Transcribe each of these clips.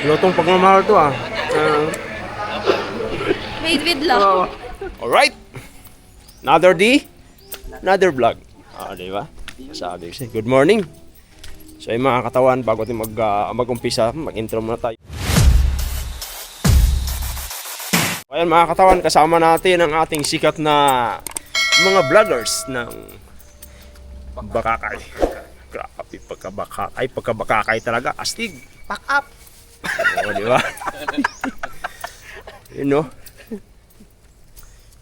Lutong pagmamahal to ah. Made with love. Alright. Another day, another vlog. Di ba? Sabi ko good morning. So yung mga katawan, bago tayo mag-umpisa, mag-intro muna tayo. Ayan mga katawan, kasama natin ang ating sikat na mga vloggers ng Bakakay. Grabe, pagkabakakay talaga, astig. Pack up! Oo, di ba? You know?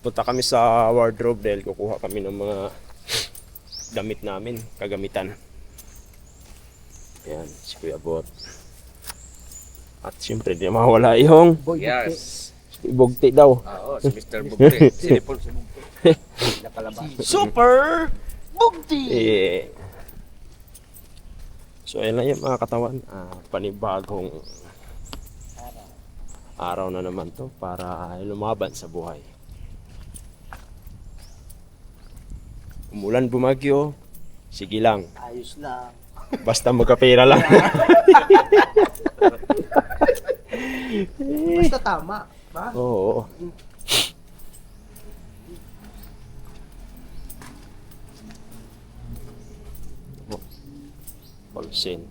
Punta kami sa wardrobe dahil kukuha kami ng mga damit namin, kagamitan. Ayan, si Kuya Bot. At siyempre, di mawala yung Yes. si Bugti daw. Oo, si Mr. Bugti. Sinipol si Bugti. Super Bugti! So, ayan lang yung mga katawan. Panibagong araw na naman to para lumaban sa buhay. Umulan, bumagyo, sige lang. Ayos lang. Basta magkapera lang. Basta tama, ba? Oo. Balsin.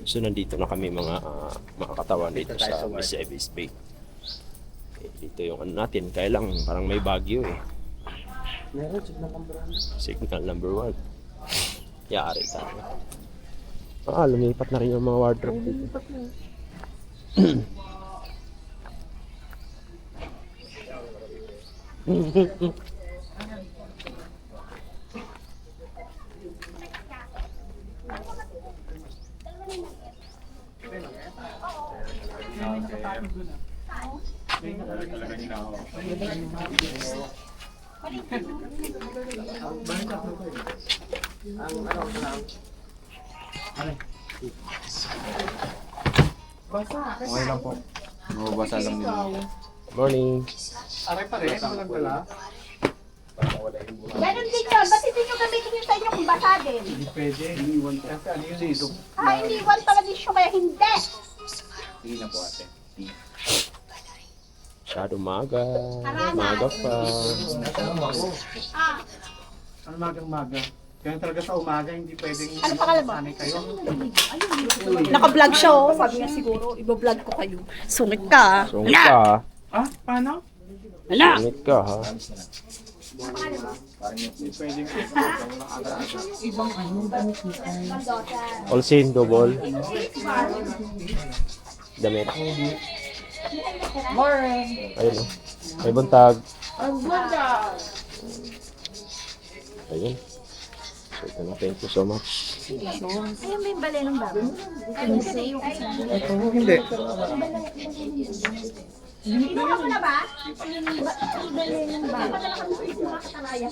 So nandito na kami mga katawan dito sa Miss Evis Bay. Dito yung ano natin, kaya lang parang may bagyo eh. Meron, signal number 1. Signal number 1. Yari tayo. Lumipat na rin yung mga wardrobe dito. Okay lang po. Mababasa lang din. Morning. Aray pa rin, ang nagdala. Ganon din yun. Ba't hindi nyo gamitin yun sa inyo kung basa din? Hindi pwede, iniwan ka. Kasi ano yun dito? Iniwan pala disyo kaya hindi. Sige na po ate. Masyado maga. Maga pa. Ano magang-maga? Kaya talaga sa umaga, hindi pwedeng Ano pangalan mo? sanay kayo. Naka-vlog siya oh. Sabi niya siguro, iba-vlog ko kayo. Sungit ka. Sungit ka ha. Ah, paano? Sungit ka ha. Hindi pwedeng All seen, double. Damit. Morning. Ayun o. May buntag. Ang ganda. Ayun. So ito na, thank you so much. Ayun ba yung bale ng babo? Hindi. Inuha ko na ba? Bale ng babo. Padala kami sa mga katalaya.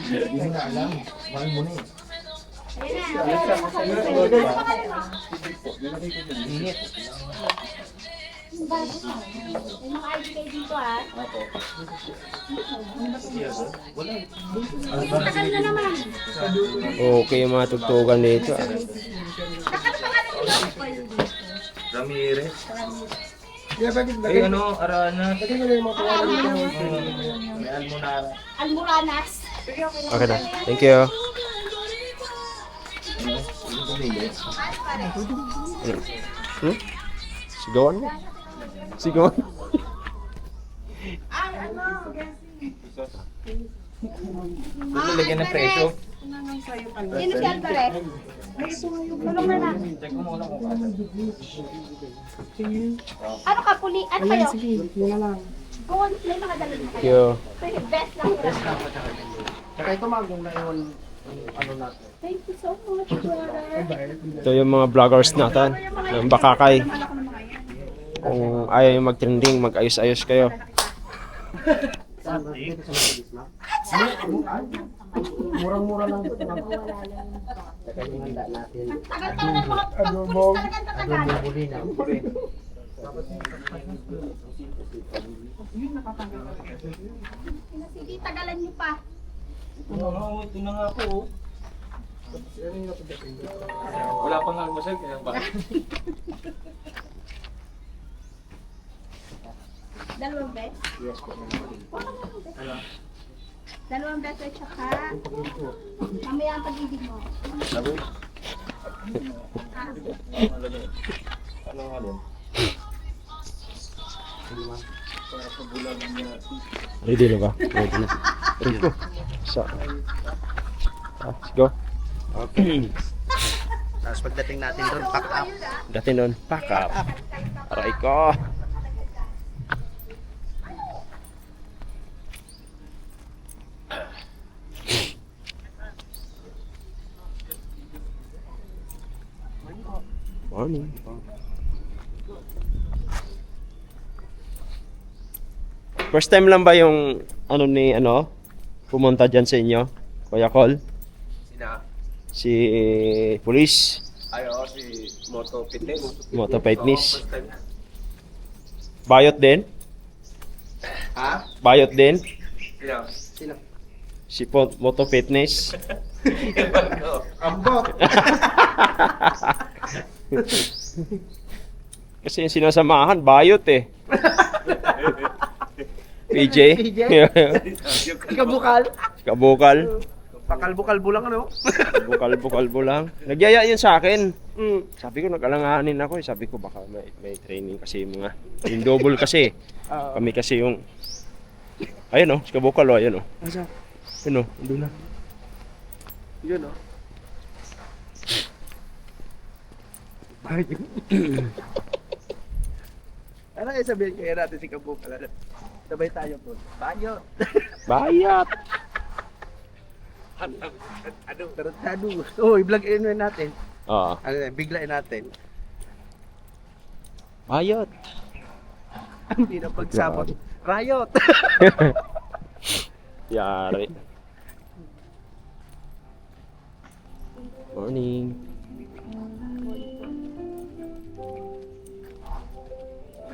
Hindi na alam. Mahal mo na eh. May mga ID kayo dito ah. Tagal na naman. Okay yung mga tugtugan dito. Ano pangalan nila? Ramirez. Kaya bakit Ay ano, Arana. lagyan mo na yung mga tawanan dito. May Almonara. Almoranas. Okay na. Thank you. Sigawan mo. Sigawan mo. Ito lagyan ng presyo. Sino si Alvarez? Tulong na lang. Check mo muna kung kasa. Ano ka, puli? Ano kayo? Yun na lang. Gold, may mga dala na Thank kayo. you. Best lang. Saka ito magong na iwan ano natin. Thank you so much, brother. Ito yung mga vloggers natin ng Bakakay. Kung ayaw yung mag-trending, mag-ayos-ayos kayo. Murang-mura lang dito. Tagal pa ng mga Adobong. tagal. Sige, tagalan niyo pa. Oo, ito na nga po. Ano yung napagdating? Wala pang almusal, kaya ba? Dalawang bet? Yes po. Dalawang bet at saka... Mamaya ang pag-ibig mo. Sabi? Ano nga din? Ready na ba? Ready na. Ready ko. So, let's go. Okay. Tapos pagdating natin doon, pack up. Dati nun, pack up. Aray ko. Morning. First time lang ba yung pumunta dyan sa inyo? Kuya Col? Sina? Si Police? Ayo, si Moto Fitness. Moto Fitness? First time. Bayot din? Ha? Bayot din? Sino? Sino? Si Moto Fitness? Ambot! Kasi yung sinasamahan, bayot eh. PJ? Kabukal. Kabukal? Pakalbo-kalbo lang ano? Bukal-bukal lang. Nagyaya yun sa akin. Sabi ko, nag-alanganin ako. Sabi ko, baka may training kasi mga. Yung double kasi. Kami kasi yung... Ayun o, si Kabukal o, ayun o. Asa? Ayun o, doon na. Yun o. Ano kayo sabihin kaya natin si Kabukal? Sabay tayo po. Bayot! Bayat! Ano? Tarantado. Oo, i-vlog natin. Oo. Ano yan, biglain natin. Bayat! Hindi na pagsabot. Riot! Yari. Morning.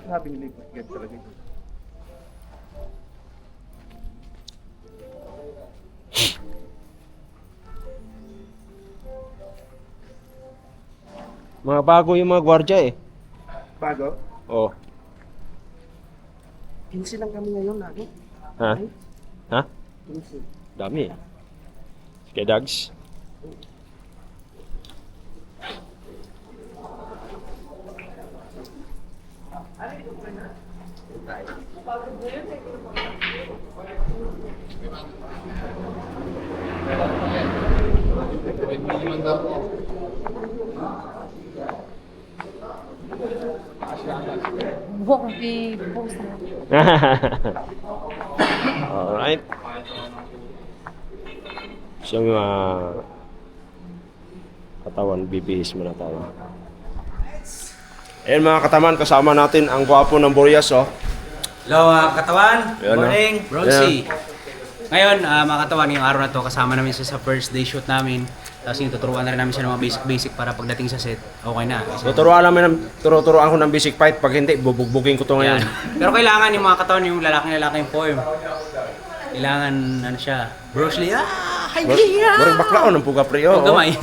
Sabi nila yung ganito talaga. Mga bago yung mga gwardya eh. Bago? Oh. 15 lang kami ngayon, ano? Ha? Ha? 15. Dami eh. Kay Dags. Buhok i-post mo. Alright. So yung katawan, bibihis muna tayo. Ayan mga kataman, kasama natin ang gwapo ng Boreas, oh. Hello katawan, Yan, morning, ah. Bronzy. Ngayon mga katawan, yung araw na to kasama namin siya sa first day shoot namin. Tapos yung tuturuan na rin namin siya ng mga basic para pagdating sa set, okay na. Tuturuan ko ng basic fight. Pag hindi, bubugbugin ko to ngayon. Yan. Pero kailangan yung mga katawan, yung lalaki yung form. Kailangan ano siya, Bruce Lee, Murag bakla ng puga pre, oh. Gamay.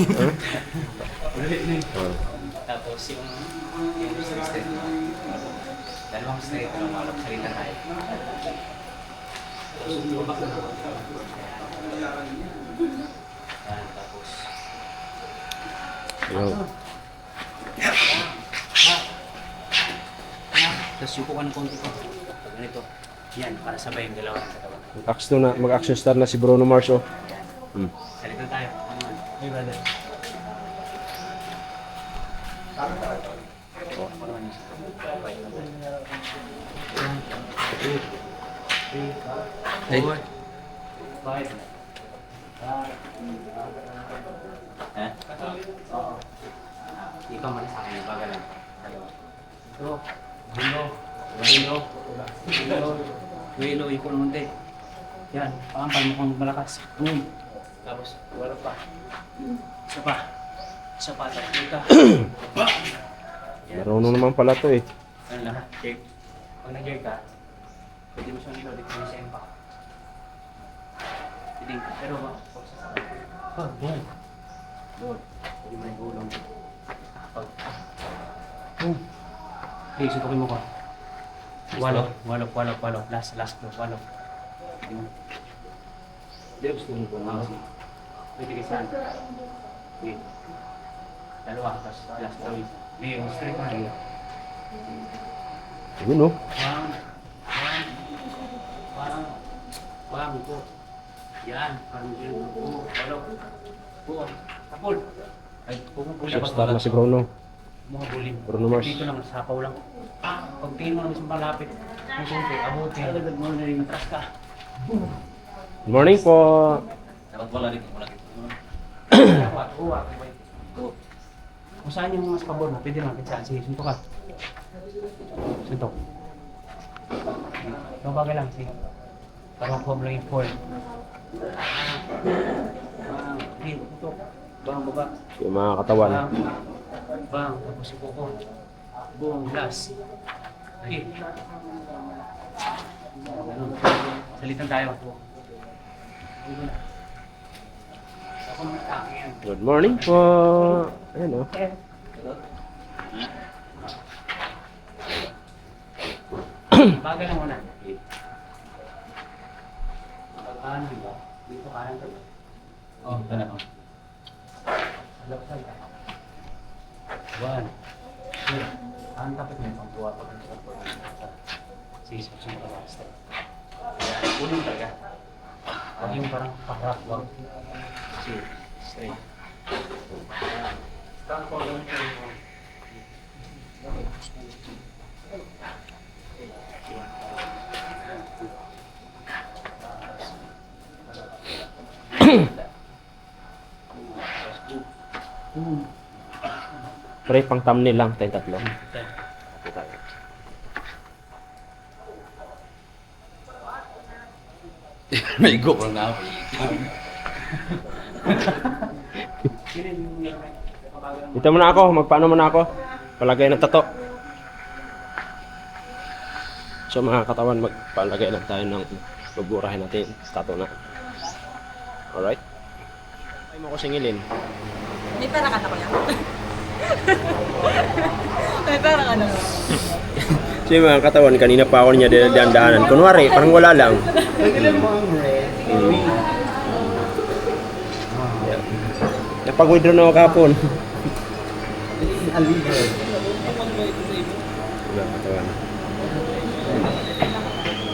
Tapos yung straight. Dalawang straight, dalawang salita tayo. Yan, tapos Ayun. tapos yuko ka ng konti ko. Pag ganito, yan, para sabay yung dalawa ng katawan. Mag-action star na si Bruno Mars, oh. Yan. Salita tayo. Hey brother. Ako naman yung Four. Five. Eh? Oo. Ikaw man sa akin, pagalan. Dalawa. Ito. Wilo. Wilo, ikaw naman din. Yan, pakampal mo kung malakas. Tapos, wala pa. Isa pa. Tapos dito. Marunong naman pala to, eh. Ano lahat? Jerk. Pag nag-jerk ka, pwede mo siyang ilo, dito mo sa impact. Pwede konti. Pero boom. Boom. Hindi mo nagulong. Boom. Okay, sutukin mo ko. Walo. Last go, walo. Hindi gusto mo ko. Pwede ka saan? Okay. Dalawa, tapos last go. Okay, straight pa rin. Yun, no? Bang po. Yan, parang yun. Walo. Buo. Tapol. Ay, pumupula Superstar na si Bruno. Mga bulim. Bruno Mars. Dito lang, sapaw lang. Pag tingin mo naman sa malapit, may konti, abutin. Agad mo na rin, matras ka. Good morning po. Dapat wala rin. Uwa. Kung saan yung mas pabor mo, pwede naman. Saan? Sige, suntok ka. Suntok. Babagay lang, sige. Parang form lang yung form. Okay, suntok. Bang, baba. Yung mga katawan. Bang, tapos yung kuko. Buong glass. Okay. Ganun. Salitan tayo. Ako naman akin yan. Good morning po. Ayan, oh. Bagay lang muna. Pagkaan, di ba? Dito kanan to. Oh, ito na. Alapsal ka. 1, 2. Ang tapit mo yung pangkuha pag nasa. Sige, susunod ka ba? Step. Ulo talaga. Huwag yung parang pakrap. Huwag. Sige, straight. Stand for the Pre, pang thumbnail lang. Tayong tatlo. May go lang na ako. Dito muna ako. Magpaano muna ako. Palagay ng tato. So mga katawan, magpalagay lang tayo ng buburahin natin. Tato na. Alright? Ay mo ko singilin. May pera ka na kuya. May pera ka na. So yung mga katawan, kanina pa ako niya dinadahanan. Kunwari, parang wala lang. Napag-withdraw na ako kapon. Mga katawan.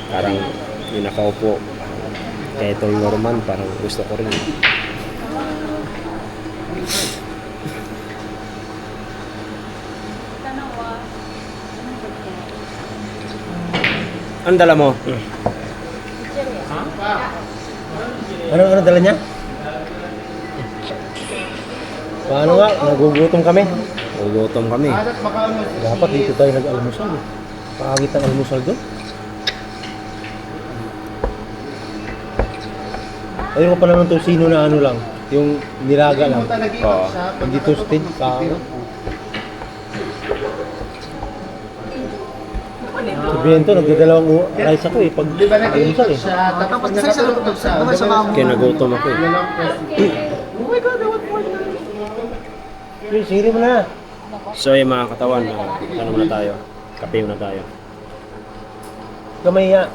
Parang yung nakaupo. Kaya itong Norman, parang gusto ko rin. Ano dala mo? Ano dala niya? Paano nga? Nagugutom kami. Nagugutom kami. Dapat dito tayo nag-almusal. Pangit ang almusal doon. Ayun ko pa naman itong sino na ano lang. Yung nilaga lang. Oo. Hindi toasted. Sabihin to, nagdadalawang rice ako eh. Pag almusal eh. Tapos nakatulog sa Kaya nagutom ako eh. Oh my God, I want more. Please, siri mo na. So yung mga katawan, ano muna tayo? Kape muna tayo. Kamaya.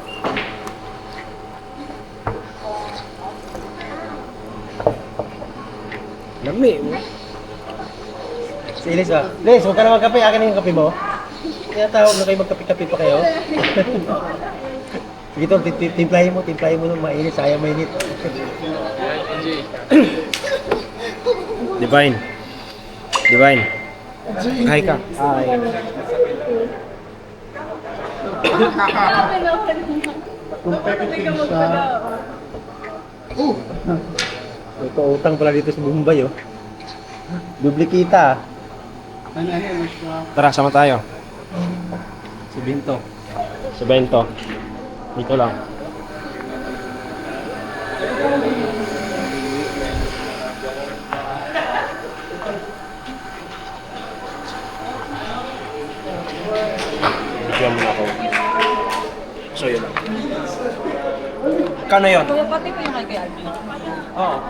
Lami. Si Liz ba? Liz, huwag ka na magkape. Akin na yung kape mo. Kaya tawag na kayo magkape-kape pa kayo. Sige tol, timplahin mo nung mainit. Sayang mainit. Divine. Hi ka. Hi. Competitive sa... May pautang pala dito sa Bombay, oh. Duplikita. Tara, sama tayo. Si Bento. Dito lang. Bigyan mo na ako. So, yun lang. Magkano yun? Kuya, pati pa yung kay Alvin. Oo.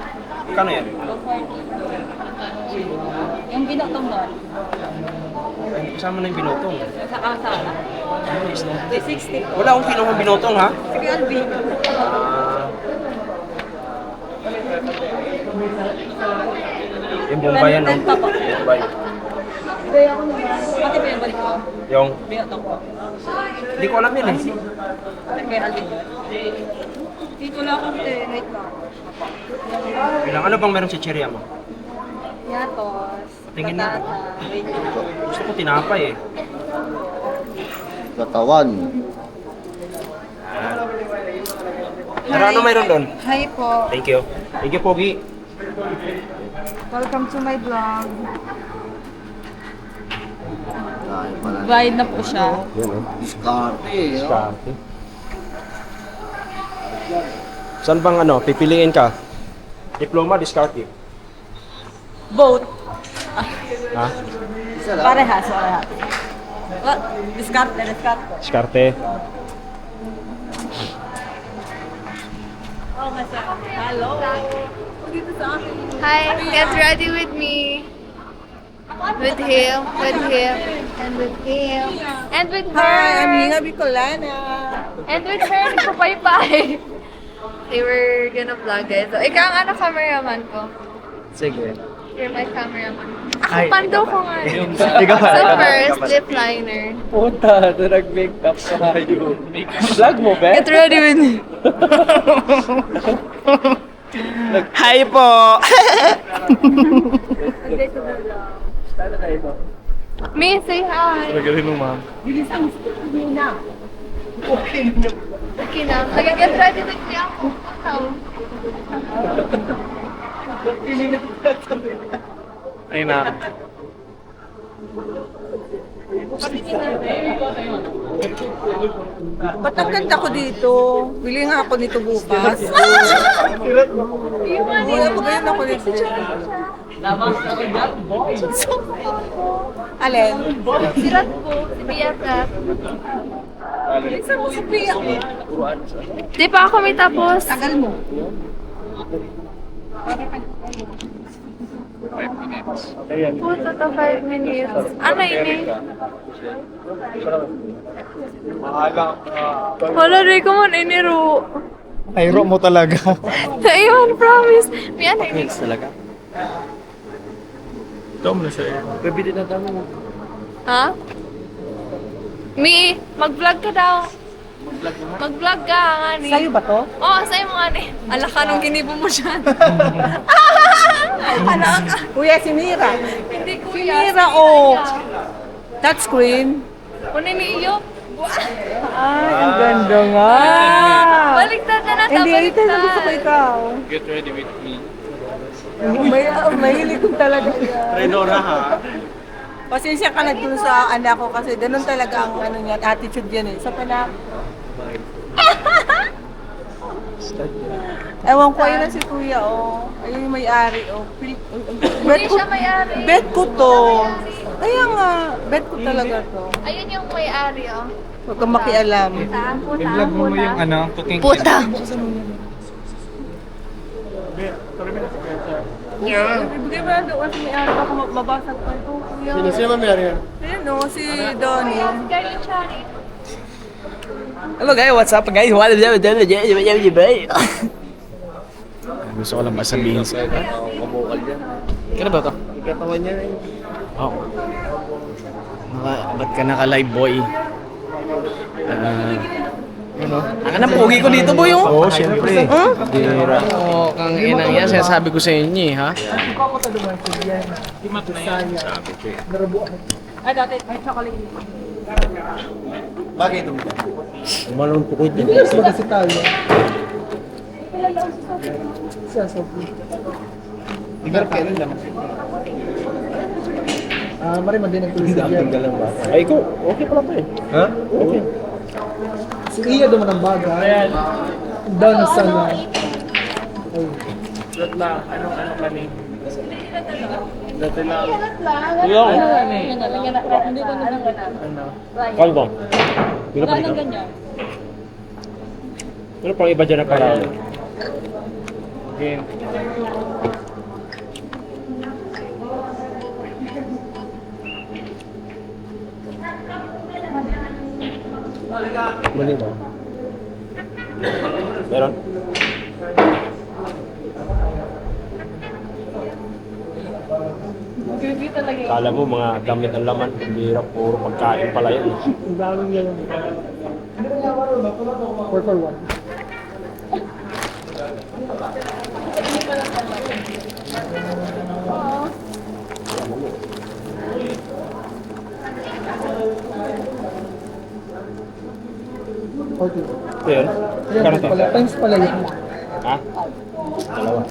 Magkano yun? 240. Yung binatong doon. Ay, kasama na yung binotong. Sa kasala. 360 po. Wala akong kinuha binotong, ha? Kay Alvin. Yung Bombay yan, no? Ten pa po. Bombay. Pati pa yung balik ko. Yung, Binatong po. hindi ko alam yan, eh. Kay Alvin yun. Dito lang ako wait lang. Bilang, ano bang meron si Cheria mo? Yatos. Tingin na. Patata. Wait lang. Gusto ko tinapay, eh. Katawan. Pero ano mayroon doon? Hi po. Thank you. Thank you, Pogi. Welcome to my vlog. Ay, pala. Bayad na po siya. Yan, oh. Diskarte. Diskarte. Saan bang ano, pipiliin ka? Diploma, diskarte. Both. Ha? Parehas, parehas. What? Discard. Diskarte. Oh, hello. Dito sa akin. Hi, get ready with me. With him, and with him, and with her. Hi, I'm Nina Bicolana. And with her, nagpapaypay. They were gonna vlog it. So, ikaw ang cameraman ko. Sige. You're my cameraman. Ako pando ko nga. Ikaw So first, lip liner. Puta, ito nag-makeup ka kayo. Vlog mo, be? Get ready with me. Hi po! Me, say hi. Magaling mo, ma'am. Okay na. Nag-get ready with me ako. Ikaw. Ay na. Ba't ang ganda ko dito? Bili nga ako nito bukas. Bili ako ganyan ako nito. Alin? Sirat po. Si BFF. Isa mo si Pia. Di pa ako may tapos. Tagal mo. Puto to 5 minutes. Ano ini? Wala rin ko man iniro. Ay, mo talaga. Sa iyon, promise. May ano ini? Talaga. Ito mo na siya. Pabili na dami mo. Ha? Mi, mag-vlog ka daw. Mag-vlog ka, ngani. Sa'yo ba to? Oo, sa'yo mo, ngani. Ala ka nung ginibo mo siya. Ano ka? Kuya, si Mira. Hindi Si kuya. Mira, oh. Touchscreen. Kunin ni iyo. Ay, ang ganda nga. Baliktad na nata, Hindi, ito na gusto ko ikaw. Get ready with me. Mahilig ko talaga. Renora, ha? Pasensya ka na dun sa anak ko kasi ganun talaga ang ano niya, attitude yan eh. Sa panak. Ewan ko, ayun na si Kuya, oh. Ayun yung may-ari, oh. Hindi siya may-ari. Bet ko to. Kaya nga, bet ko talaga to. Ayun yung may-ari, oh. Huwag kang makialam. Puta, puta. ano, cooking Puta. Ibigay mo na doon sa may-ari, baka mabasag pa ito, Kuya. Sino may-ari yan? Ayun, oh, si Donnie. Scarlett Chari. Hello guys, what's up guys? Gusto ko lang masabihin sa kabukal yan. Kaya ba ito? Katawan niya eh. Oo. Ba't ka naka-live boy? Ano? Ang na pogi ko dito boy oh. Oo, siyempre. Dira. Oo, kang inang yan. Sinasabi ko sa inyo eh, ha? Ay, dati, may chocolate. Bakit ito? Umalong ko dyan. Pero kailan lang? Mari man din ang tulis niya. Ay, ko, okay pala to eh. Ha? Okay. Si Iya naman ang bagay. Down sa na. Yung, kalbo. Bila pa dito. Ano pang iba dyan na parang? Game. Mali ba? Meron? Kala mo mga gamit ang laman, hindi hirap, puro pagkain pala yun. Ang daming yan. 4 for 1. Ito yun? Kano to? Times pala yun. Ha? Dalawa.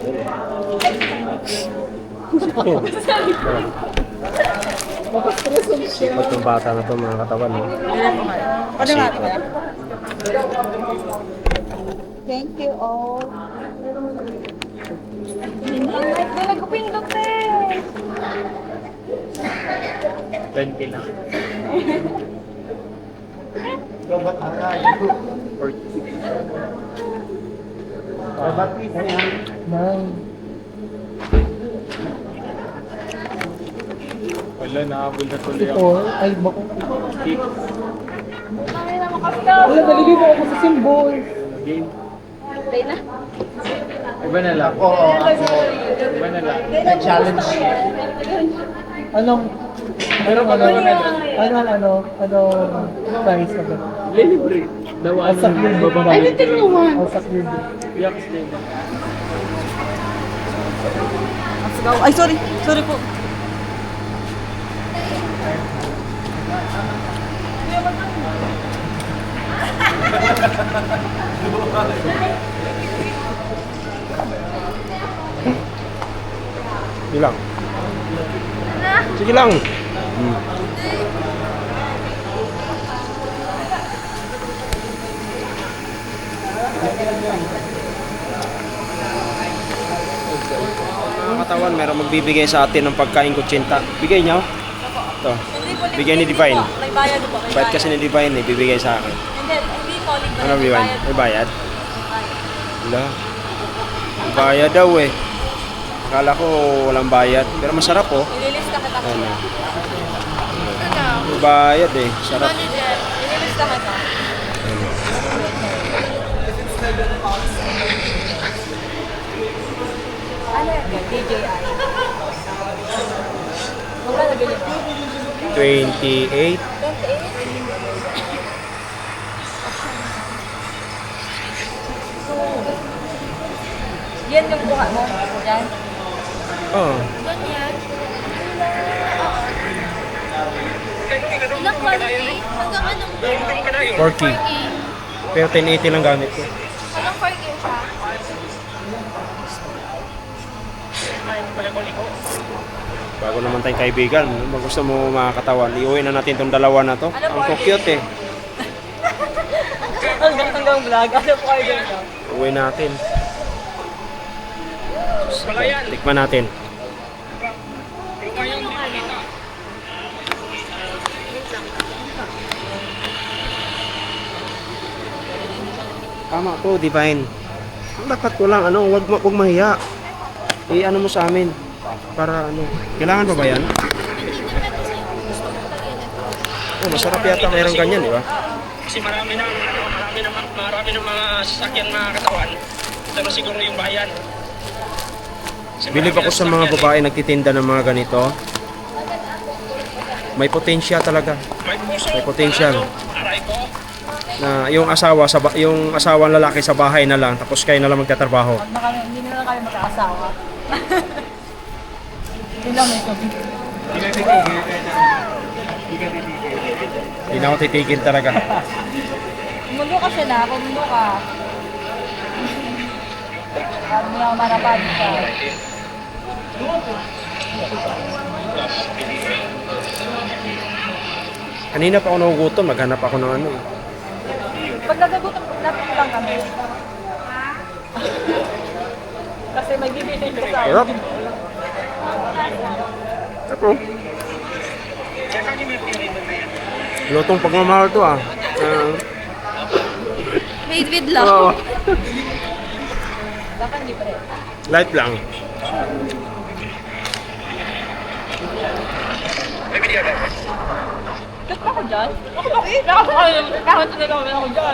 Sipat yung bata na to mga katawan. No? Sipat. Thank you all. Dala ko pindot eh. 20 lang. Wala, nahabol na tuloy ako. 4. Ay, bako. Kami na makasta. Wala, naliliw mo ako sa symbol. Game. Play na. Iba na lang. Iba na lang. Challenge. Anong price na ba? Libre. Dawa Ang sakli. babae. Ang sakli. Yak stable. Let's go. Ay, sorry. Sorry po. Sige lang. Sige lang. Mga katawan, meron magbibigay sa atin ng pagkain kutsinta. Bigay niyo? Ito. Bigay ni Divine. May bayad po. Bayad kasi ni Divine eh, bibigay sa akin. Hindi po. Ano Divine? May bayad? Wala. May bayad daw eh. Akala ko walang bayad. Pero masarap oh. Ililista kita. Ano? May bayad eh. Sarap. Ililista kita. Ano yan? DJI. Magkano ganyan? 28. 28? Yan yung buka mo? Yan? Oh. Ilang quality? Hanggang anong 40. Pero 1080 lang gamit ko. Anong 4K siya? Bago naman tayong kaibigan. Kung gusto mo mga katawan, iuwi na natin tong dalawa na to. Ang cute eh. Hanggang vlog. Ano po kayo dyan? Uwi natin. Tikman natin. Tama to, Divine. Dapat ko lang, wag mahiya. Ano mo sa amin. Para ano, kailangan pa ba yan? Oh, masarap yata mayroong ganyan, di ba? Kasi marami ng mga sasakyan mga katawan. Ito na siguro yung bayan. Bilib ako sa mga babae nagtitinda ng mga ganito. May potensya talaga. May puso. May potential. Aray ko. Na yung asawang lalaki sa bahay na lang tapos kayo na lang magtatrabaho. Hindi na lang kami mag-aasawa. Yun lang may sabi. Hindi na ako titigil talaga. Mundo ka siya na. Mundo ka. Ano na marapan ka. Kanina pa ako nagugutom, maghanap ako ng ano. Pag nagagutom, napit lang kami. Kasi may bibili ko sa Sarap. Ako. Lutong pagmamahal to ah. Made with love. Light lang.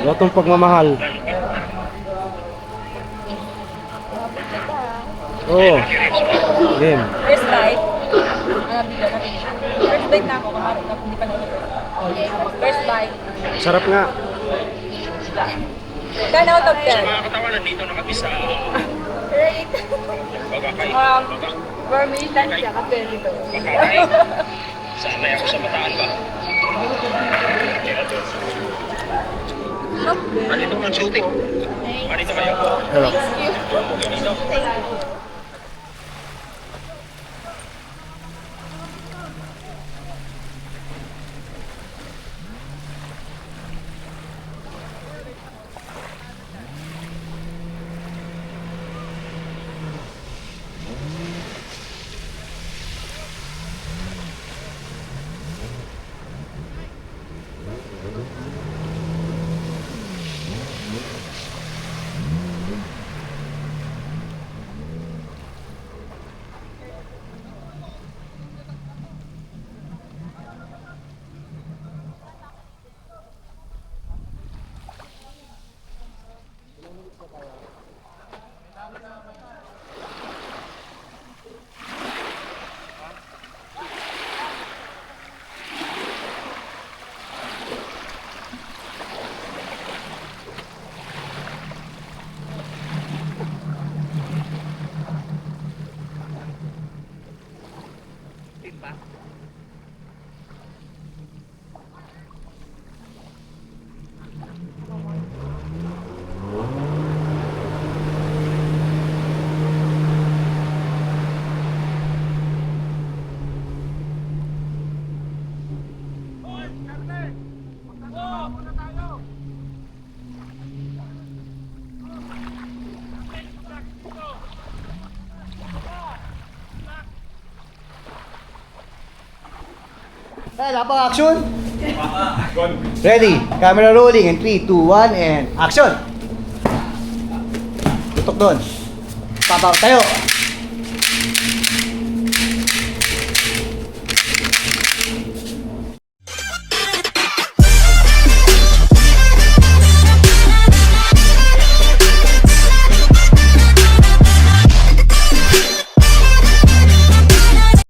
Wala tong pagmamahal. Oo. Game. First bite. First bite na ako, kamarin na hindi pa First bite. Sarap nga. 10 out of 10. Mga katawan, nandito na kami sa Right. Bagakay. For me, lang siya kasi dito. Bagakay. Sanay ako sa Bataan ba? Andito ang shooting. Andito kayo. Hello. Action! Ready? Camera rolling in 3, 2, 1, and action! Tutok doon. Tayo!